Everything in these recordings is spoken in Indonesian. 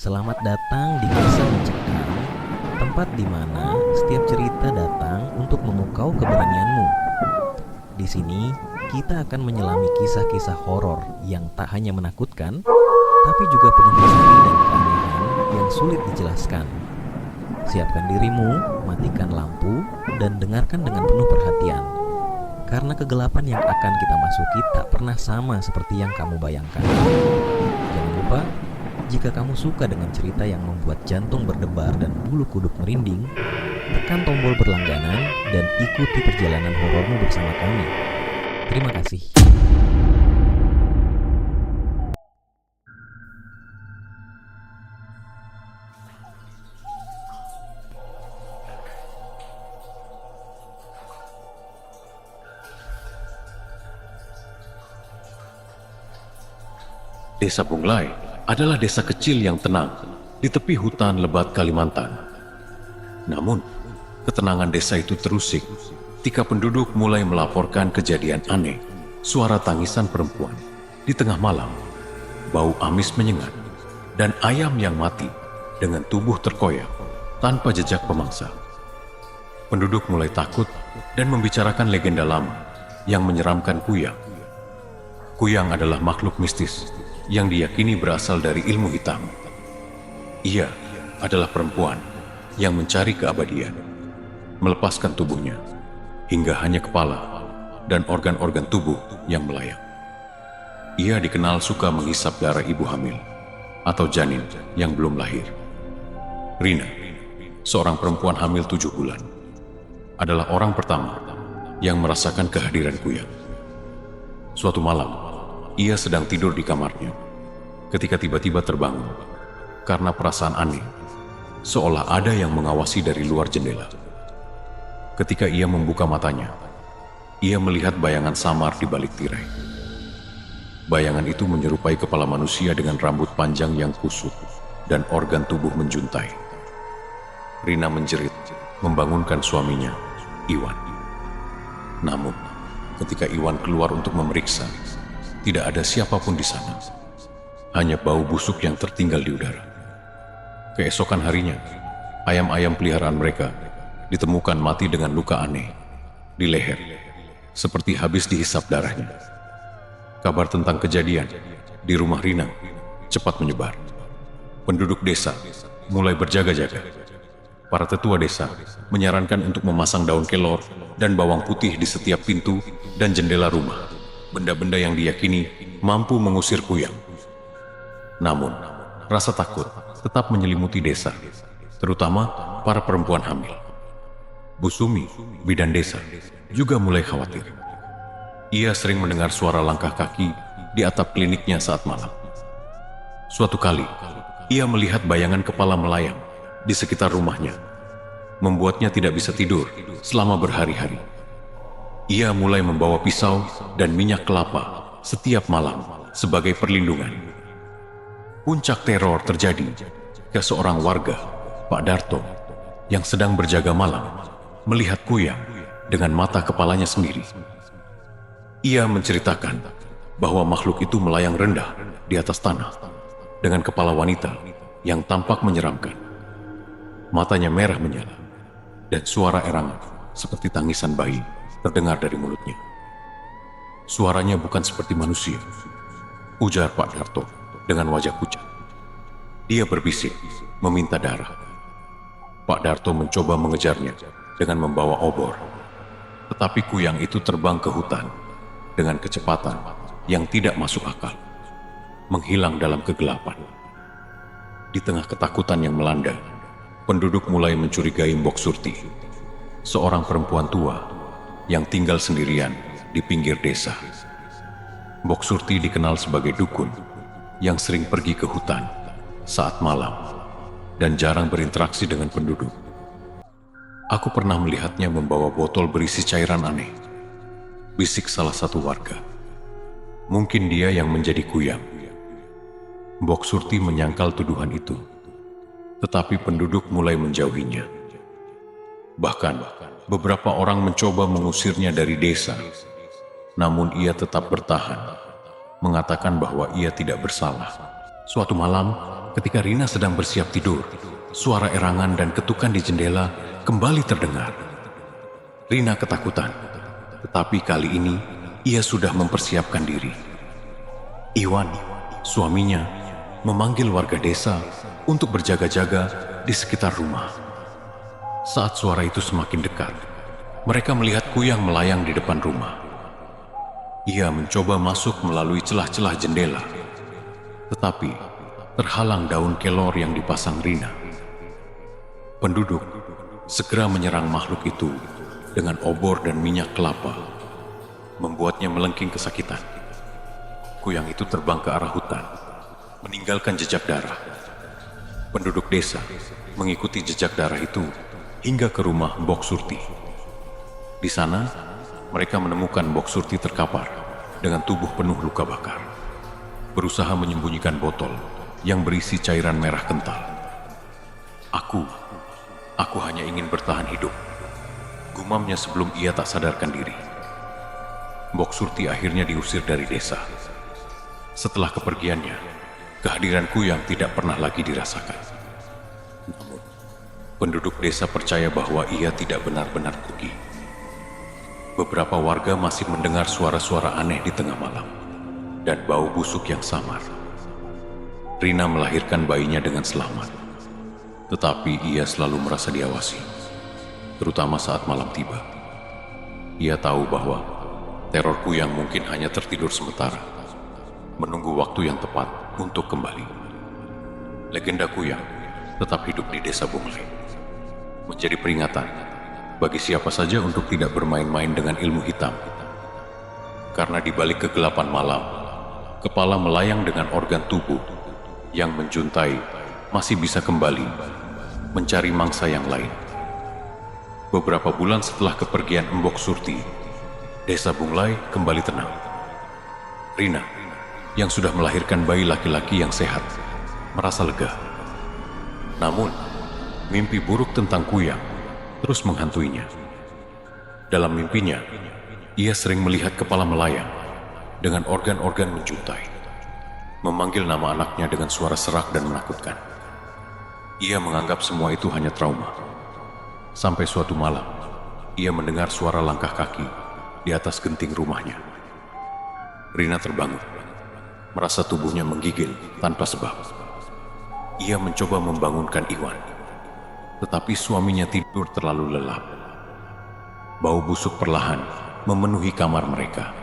Selamat datang di Kisah Mencekam, tempat di mana setiap cerita datang untuk memukau keberanianmu. Di sini, kita akan menyelami kisah-kisah horor yang tak hanya menakutkan, tapi juga penuh misteri dan keanehan yang sulit dijelaskan. Siapkan dirimu, matikan lampu, dan dengarkan dengan penuh perhatian. Karena kegelapan yang akan kita masuki tak pernah sama seperti yang kamu bayangkan. Jangan lupa, jika kamu suka dengan cerita yang membuat jantung berdebar dan bulu kuduk merinding, tekan tombol berlangganan dan ikuti perjalanan horormu bersama kami. Terima kasih. Desa Bunglai adalah desa kecil yang tenang di tepi hutan lebat Kalimantan. Namun, ketenangan desa itu terusik ketika penduduk mulai melaporkan kejadian aneh, suara tangisan perempuan di tengah malam, bau amis menyengat, dan ayam yang mati dengan tubuh terkoyak tanpa jejak pemangsa. Penduduk mulai takut dan membicarakan legenda lama yang menyeramkan kuyang. Kuyang adalah makhluk mistis yang diyakini berasal dari ilmu hitam. Ia adalah perempuan yang mencari keabadian, melepaskan tubuhnya hingga hanya kepala dan organ-organ tubuh yang melayang. Ia dikenal suka menghisap darah ibu hamil atau janin yang belum lahir. Rina, seorang perempuan hamil 7 bulan, adalah orang pertama yang merasakan kehadiran kuyang. Suatu malam, ia sedang tidur di kamarnya ketika tiba-tiba terbangun karena perasaan aneh, seolah ada yang mengawasi dari luar jendela. Ketika ia membuka matanya, ia melihat bayangan samar di balik tirai. Bayangan itu menyerupai kepala manusia dengan rambut panjang yang kusut dan organ tubuh menjuntai. Rina menjerit, membangunkan suaminya, Iwan. Namun, ketika Iwan keluar untuk memeriksa, tidak ada siapapun di sana. Hanya bau busuk yang tertinggal di udara. Keesokan harinya, ayam-ayam peliharaan mereka ditemukan mati dengan luka aneh di leher, seperti habis dihisap darahnya. Kabar tentang kejadian di rumah Rina cepat menyebar. Penduduk desa mulai berjaga-jaga. Para tetua desa menyarankan untuk memasang daun kelor dan bawang putih di setiap pintu dan jendela rumah. Benda-benda yang diyakini mampu mengusir kuyang. Namun, rasa takut tetap menyelimuti desa, terutama para perempuan hamil. Bu Sumi, bidan desa, juga mulai khawatir. Ia sering mendengar suara langkah kaki di atap kliniknya saat malam. Suatu kali, ia melihat bayangan kepala melayang di sekitar rumahnya, membuatnya tidak bisa tidur selama berhari-hari. Ia mulai membawa pisau dan minyak kelapa setiap malam sebagai perlindungan. Puncak teror terjadi ke seorang warga, Pak Darto, yang sedang berjaga malam melihat kuyang dengan mata kepalanya sendiri. Ia menceritakan bahwa makhluk itu melayang rendah di atas tanah dengan kepala wanita yang tampak menyeramkan. Matanya merah menyala dan suara erangan seperti tangisan bayi terdengar dari mulutnya. Suaranya bukan seperti manusia, ujar Pak Darto dengan wajah pucat. Dia berbisik, meminta darah. Pak Darto mencoba mengejarnya dengan membawa obor. Tetapi kuyang itu terbang ke hutan dengan kecepatan yang tidak masuk akal, menghilang dalam kegelapan. Di tengah ketakutan yang melanda, penduduk mulai mencurigai Mbok Surti, seorang perempuan tua yang tinggal sendirian di pinggir desa. Mbok Surti dikenal sebagai dukun yang sering pergi ke hutan saat malam dan jarang berinteraksi dengan penduduk. Aku pernah melihatnya membawa botol berisi cairan aneh, bisik salah satu warga. Mungkin dia yang menjadi kuyang. Mbok Surti menyangkal tuduhan itu, tetapi penduduk mulai menjauhinya. Bahkan, beberapa orang mencoba mengusirnya dari desa, namun ia tetap bertahan, mengatakan bahwa ia tidak bersalah. Suatu malam, Ketika Rina sedang bersiap tidur, suara erangan dan ketukan di jendela kembali terdengar. Rina ketakutan, tetapi kali ini ia sudah mempersiapkan diri. Iwan, suaminya, memanggil warga desa untuk berjaga-jaga di sekitar rumah. Saat suara itu semakin dekat, mereka melihat kuyang melayang di depan rumah. Ia mencoba masuk melalui celah-celah jendela, tetapi terhalang daun kelor yang dipasang Rina. Penduduk segera menyerang makhluk itu dengan obor dan minyak kelapa, membuatnya melengking kesakitan. Kuyang itu terbang ke arah hutan, meninggalkan jejak darah. Penduduk desa mengikuti jejak darah itu hingga ke rumah Mbok Surti. Di sana, mereka menemukan Mbok Surti terkapar dengan tubuh penuh luka bakar, berusaha menyembunyikan botol yang berisi cairan merah kental. Aku hanya ingin bertahan hidup, gumamnya sebelum ia tak sadarkan diri. Mbok Surti akhirnya diusir dari desa. Setelah kepergiannya, kehadiran kuyang tidak pernah lagi dirasakan. Namun, penduduk desa percaya bahwa ia tidak benar-benar pergi. Beberapa warga masih mendengar suara-suara aneh di tengah malam dan bau busuk yang samar. Rina melahirkan bayinya dengan selamat, tetapi ia selalu merasa diawasi, terutama saat malam tiba. Ia tahu bahwa teror kuyang mungkin hanya tertidur sementara, menunggu waktu yang tepat untuk kembali. Legenda kuyang tetap hidup di desa Bunglai, menjadi peringatan bagi siapa saja untuk tidak bermain-main dengan ilmu hitam. Karena di balik kegelapan malam, kepala melayang dengan organ tubuh yang menjuntai masih bisa kembali mencari mangsa yang lain. Beberapa bulan setelah kepergian Mbok Surti, desa Bunglai kembali tenang. Rina, yang sudah melahirkan bayi laki-laki yang sehat, merasa lega. Namun, mimpi buruk tentang kuyang terus menghantuinya. Dalam mimpinya, ia sering melihat kepala melayang dengan organ-organ menjuntai, memanggil nama anaknya dengan suara serak dan menakutkan. Ia menganggap semua itu hanya trauma. Sampai suatu malam, ia mendengar suara langkah kaki di atas genting rumahnya. Rina terbangun, merasa tubuhnya menggigil tanpa sebab. Ia mencoba membangunkan Iwan, tetapi suaminya tidur terlalu lelap. Bau busuk perlahan memenuhi kamar mereka.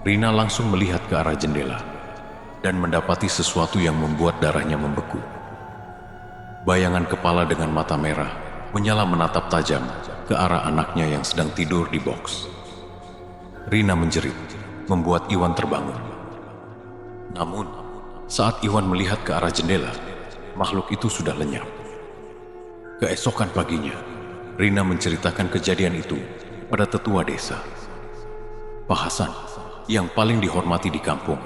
Rina langsung melihat ke arah jendela dan mendapati sesuatu yang membuat darahnya membeku. Bayangan kepala dengan mata merah menyala menatap tajam ke arah anaknya yang sedang tidur di box. Rina menjerit, membuat Iwan terbangun. Namun, saat Iwan melihat ke arah jendela, makhluk itu sudah lenyap. Keesokan paginya, Rina menceritakan kejadian itu pada tetua desa. Pak Hasan, yang paling dihormati di kampung,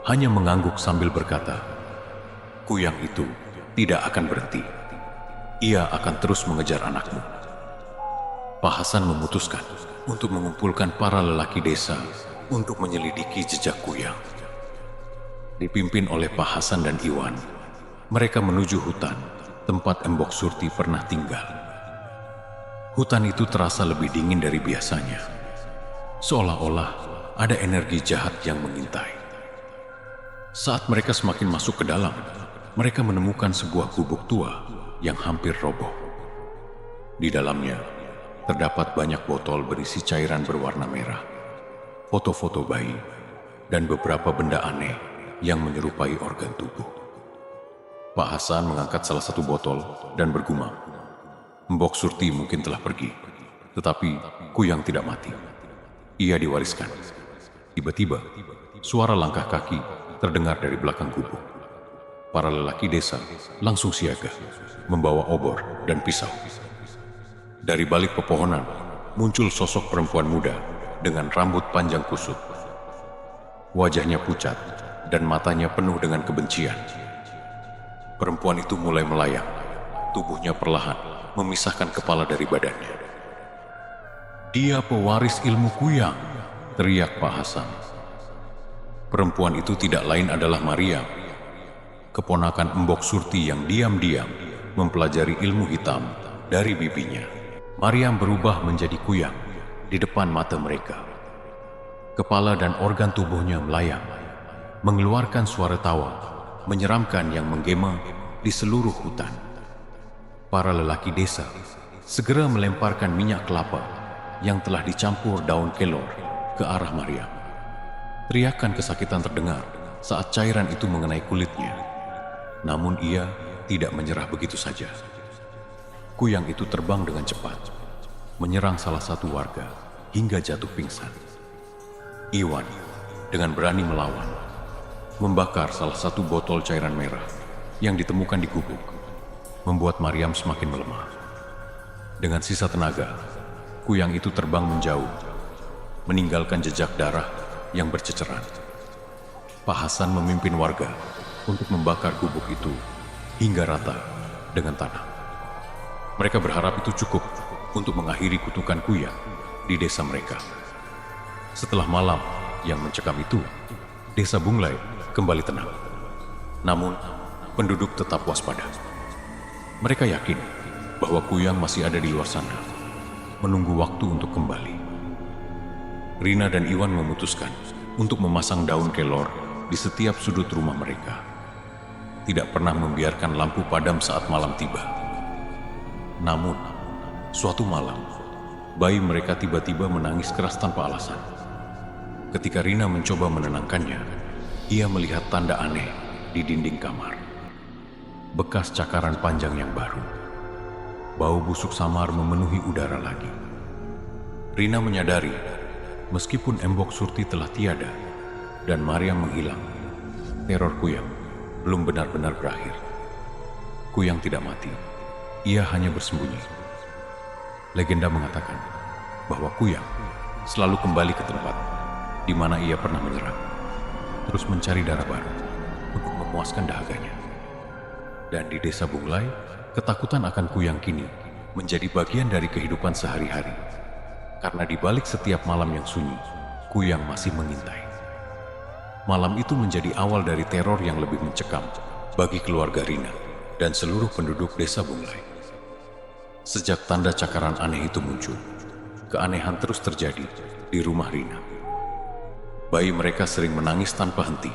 hanya mengangguk sambil berkata, "Kuyang itu tidak akan berhenti. Ia akan terus mengejar anakmu." Pak Hasan memutuskan untuk mengumpulkan para lelaki desa untuk menyelidiki jejak kuyang. Dipimpin oleh Pak Hasan dan Iwan, mereka menuju hutan tempat Mbok Surti pernah tinggal. Hutan itu terasa lebih dingin dari biasanya, seolah-olah ada energi jahat yang mengintai. Saat mereka semakin masuk ke dalam, mereka menemukan sebuah gubuk tua yang hampir roboh. Di dalamnya terdapat banyak botol berisi cairan berwarna merah, foto-foto bayi, dan beberapa benda aneh yang menyerupai organ tubuh. Pak Hasan mengangkat salah satu botol dan bergumam, "Mbok Surti mungkin telah pergi, tetapi kuyang tidak mati. Ia diwariskan." Tiba-tiba, suara langkah kaki terdengar dari belakang gubuk. Para lelaki desa langsung siaga, membawa obor dan pisau. Dari balik pepohonan, muncul sosok perempuan muda dengan rambut panjang kusut. Wajahnya pucat dan matanya penuh dengan kebencian. Perempuan itu mulai melayang, tubuhnya perlahan memisahkan kepala dari badannya. "Dia pewaris ilmu kuyang," teriak Pak Hasan. Perempuan itu tidak lain adalah Maria. keponakan Embok Surti yang diam-diam mempelajari ilmu hitam dari bibinya. Maryam berubah menjadi kuyang di depan mata mereka. Kepala dan organ tubuhnya melayang, mengeluarkan suara tawa menyeramkan yang menggema di seluruh hutan. Para lelaki desa segera melemparkan minyak kelapa yang telah dicampur daun kelor ke arah Maryam. Teriakan kesakitan terdengar saat cairan itu mengenai kulitnya. Namun ia tidak menyerah begitu saja. Kuyang itu terbang dengan cepat, menyerang salah satu warga hingga jatuh pingsan. Iwan dengan berani melawan, membakar salah satu botol cairan merah yang ditemukan di gubuk, membuat Maryam semakin melemah. Dengan sisa tenaga, kuyang itu terbang menjauh, meninggalkan jejak darah yang berceceran. Pak Hasan memimpin warga untuk membakar gubuk itu hingga rata dengan tanah. Mereka berharap itu cukup untuk mengakhiri kutukan kuyang di desa mereka. Setelah malam yang mencekam itu, desa Bunglai kembali tenang. Namun, penduduk tetap waspada. Mereka yakin bahwa kuyang masih ada di luar sana, menunggu waktu untuk kembali. Rina dan Iwan memutuskan untuk memasang daun kelor di setiap sudut rumah mereka. Tidak pernah membiarkan lampu padam saat malam tiba. Namun, suatu malam, bayi mereka tiba-tiba menangis keras tanpa alasan. Ketika Rina mencoba menenangkannya, ia melihat tanda aneh di dinding kamar. Bekas cakaran panjang yang baru. Bau busuk samar memenuhi udara lagi. Rina menyadari, meskipun Embok Surti telah tiada dan Maryam menghilang, teror kuyang belum benar-benar berakhir. Kuyang tidak mati, ia hanya bersembunyi. Legenda mengatakan bahwa kuyang selalu kembali ke tempat di mana ia pernah menyerang, terus mencari darah baru untuk memuaskan dahaganya. Dan di desa Bunglai, ketakutan akan kuyang kini menjadi bagian dari kehidupan sehari-hari. Karena di balik setiap malam yang sunyi, kuyang masih mengintai. Malam itu menjadi awal dari teror yang lebih mencekam bagi keluarga Rina dan seluruh penduduk desa Bunglai. Sejak tanda cakaran aneh itu muncul, keanehan terus terjadi di rumah Rina. Bayi mereka sering menangis tanpa henti,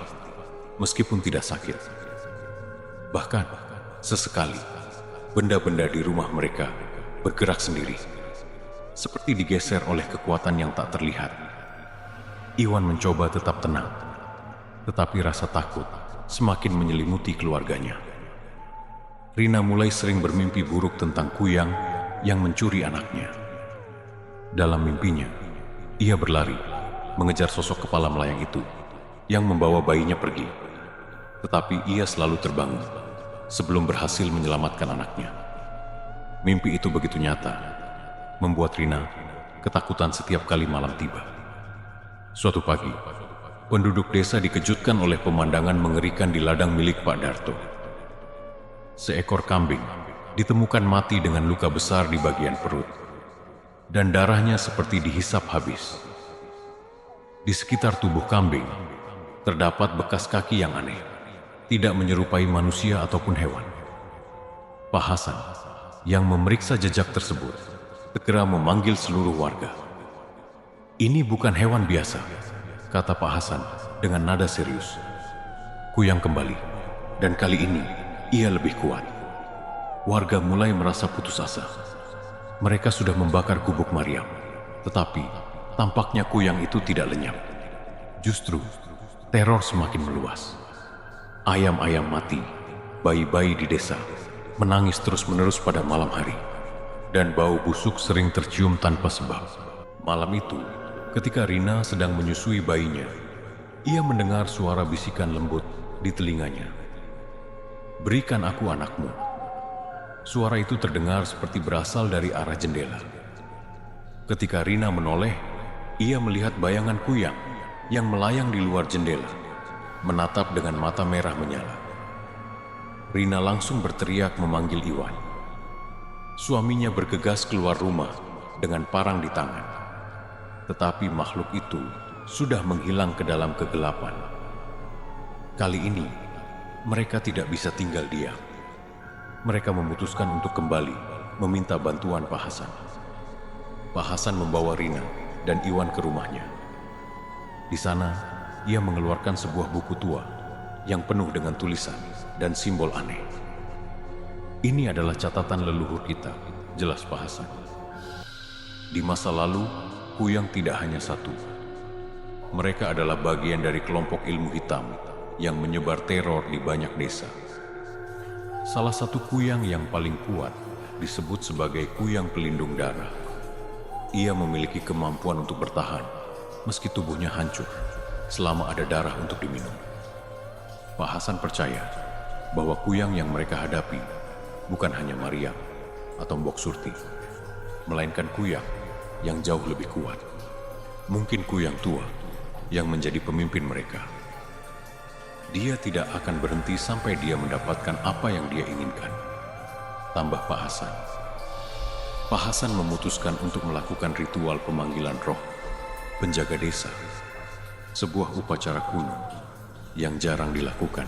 meskipun tidak sakit. Bahkan, sesekali, benda-benda di rumah mereka bergerak sendiri, seperti digeser oleh kekuatan yang tak terlihat. Iwan mencoba tetap tenang, tetapi rasa takut semakin menyelimuti keluarganya. Rina mulai sering bermimpi buruk tentang kuyang yang mencuri anaknya. Dalam mimpinya, ia berlari, mengejar sosok kepala melayang itu yang membawa bayinya pergi. Tetapi ia selalu terbangun sebelum berhasil menyelamatkan anaknya. Mimpi itu begitu nyata, membuat Rina ketakutan setiap kali malam tiba. Suatu pagi, penduduk desa dikejutkan oleh pemandangan mengerikan di ladang milik Pak Darto. Seekor kambing ditemukan mati dengan luka besar di bagian perut, dan darahnya seperti dihisap habis. Di sekitar tubuh kambing, terdapat bekas kaki yang aneh, tidak menyerupai manusia ataupun hewan. Pak Hasan, yang memeriksa jejak tersebut, segera memanggil seluruh warga. "Ini bukan hewan biasa," kata Pak Hasan dengan nada serius. "Kuyang kembali, dan kali ini ia lebih kuat." Warga mulai merasa putus asa. Mereka sudah membakar gubuk Maryam, tetapi tampaknya kuyang itu tidak lenyap. Justru, teror semakin meluas. Ayam-ayam mati, bayi-bayi di desa menangis terus-menerus pada malam hari, dan bau busuk sering tercium tanpa sebab. Malam itu, ketika Rina sedang menyusui bayinya, ia mendengar suara bisikan lembut di telinganya. "Berikan aku anakmu." Suara itu terdengar seperti berasal dari arah jendela. Ketika Rina menoleh, ia melihat bayangan kuyang yang melayang di luar jendela, menatap dengan mata merah menyala. Rina langsung berteriak memanggil Iwan. Suaminya bergegas keluar rumah dengan parang di tangan. Tetapi makhluk itu sudah menghilang ke dalam kegelapan. Kali ini, Mereka tidak bisa tinggal diam. Mereka memutuskan untuk kembali meminta bantuan Pak Hasan. Pak Hasan membawa Rina dan Iwan ke rumahnya. Di sana, ia mengeluarkan sebuah buku tua yang penuh dengan tulisan dan simbol aneh. Ini adalah catatan leluhur kita, jelas Pak Hasan. Di masa lalu, kuyang tidak hanya satu. Mereka adalah bagian dari kelompok ilmu hitam yang menyebar teror di banyak desa. Salah satu kuyang yang paling kuat disebut sebagai kuyang pelindung darah. Ia memiliki kemampuan untuk bertahan meski tubuhnya hancur selama ada darah untuk diminum. Pak Hasan percaya bahwa kuyang yang mereka hadapi bukan hanya Maryam atau Mbok Surti, melainkan kuyang yang jauh lebih kuat. Mungkin kuyang tua yang menjadi pemimpin mereka. Dia tidak akan berhenti sampai dia mendapatkan apa yang dia inginkan, tambah Pak Hasan. Pak Hasan memutuskan untuk melakukan ritual pemanggilan roh penjaga desa, sebuah upacara kuno yang jarang dilakukan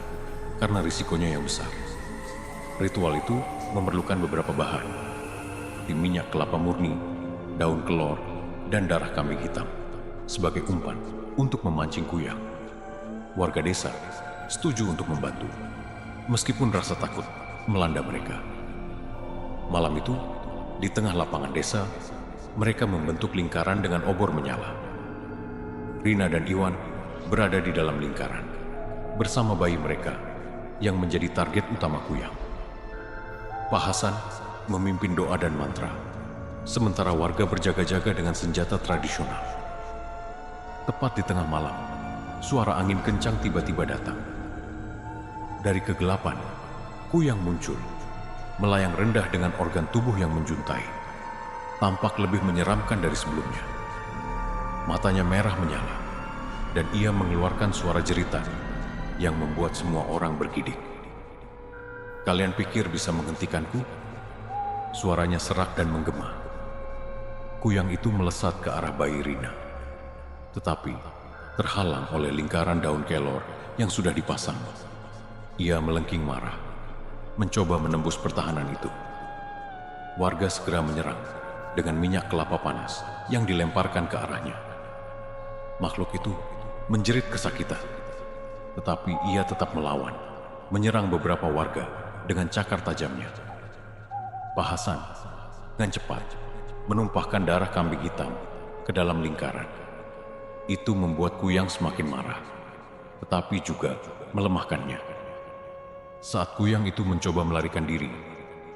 karena risikonya yang besar. Ritual itu memerlukan beberapa bahan, seperti minyak kelapa murni, daun kelor, dan darah kambing hitam sebagai umpan untuk memancing kuyang. Warga desa setuju untuk membantu, meskipun rasa takut melanda mereka. Malam itu, di tengah lapangan desa, mereka membentuk lingkaran dengan obor menyala. Rina dan Iwan berada di dalam lingkaran, bersama bayi mereka yang menjadi target utama kuyang. Pak Hasan memimpin doa dan mantra, sementara warga berjaga-jaga dengan senjata tradisional. Tepat di tengah malam, suara angin kencang tiba-tiba datang. Dari kegelapan, kuyang muncul, melayang rendah dengan organ tubuh yang menjuntai. Tampak lebih menyeramkan dari sebelumnya. Matanya merah menyala, dan ia mengeluarkan suara jeritan yang membuat semua orang bergidik. Kalian pikir bisa menghentikanku? Suaranya serak dan menggema. Kuyang itu melesat ke arah bayi Rina, tetapi terhalang oleh lingkaran daun kelor yang sudah dipasang. Ia melengking marah, mencoba menembus pertahanan itu. Warga segera menyerang dengan minyak kelapa panas yang dilemparkan ke arahnya. Makhluk itu menjerit kesakitan, tetapi ia tetap melawan, menyerang beberapa warga dengan cakar tajamnya. Pak Hasan dengan cepat menumpahkan darah kambing hitam ke dalam lingkaran. Itu membuat kuyang semakin marah, tetapi juga melemahkannya. Saat kuyang itu mencoba melarikan diri,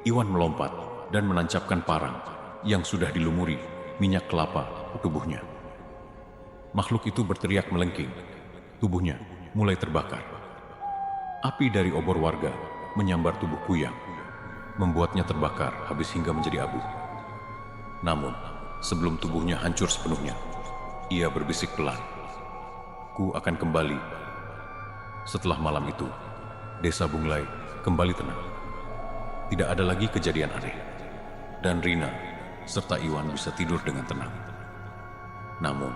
Iwan melompat dan menancapkan parang yang sudah dilumuri minyak kelapa ke tubuhnya. Makhluk itu berteriak melengking, tubuhnya mulai terbakar. Api dari obor warga menyambar tubuh kuyang, membuatnya terbakar habis hingga menjadi abu. Namun, sebelum tubuhnya hancur sepenuhnya, ia berbisik pelan, "Ku akan kembali." Setelah malam itu, Desa Bunglai kembali tenang. Tidak ada lagi kejadian aneh, dan Rina serta Iwan bisa tidur dengan tenang. Namun,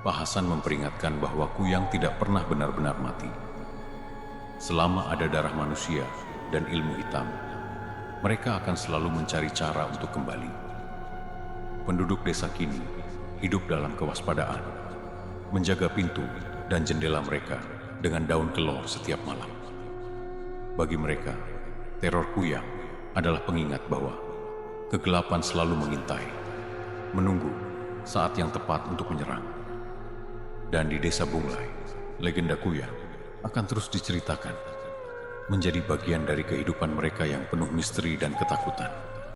Pak Hasan memperingatkan bahwa kuyang tidak pernah benar-benar mati. Selama ada darah manusia dan ilmu hitam, mereka akan selalu mencari cara untuk kembali. Penduduk desa kini hidup dalam kewaspadaan, menjaga pintu dan jendela mereka dengan daun kelor setiap malam. Bagi mereka, teror kuyang adalah pengingat bahwa kegelapan selalu mengintai, menunggu saat yang tepat untuk menyerang. Dan di Desa Bunglai, legenda kuyang akan terus diceritakan, menjadi bagian dari kehidupan mereka yang penuh misteri dan ketakutan.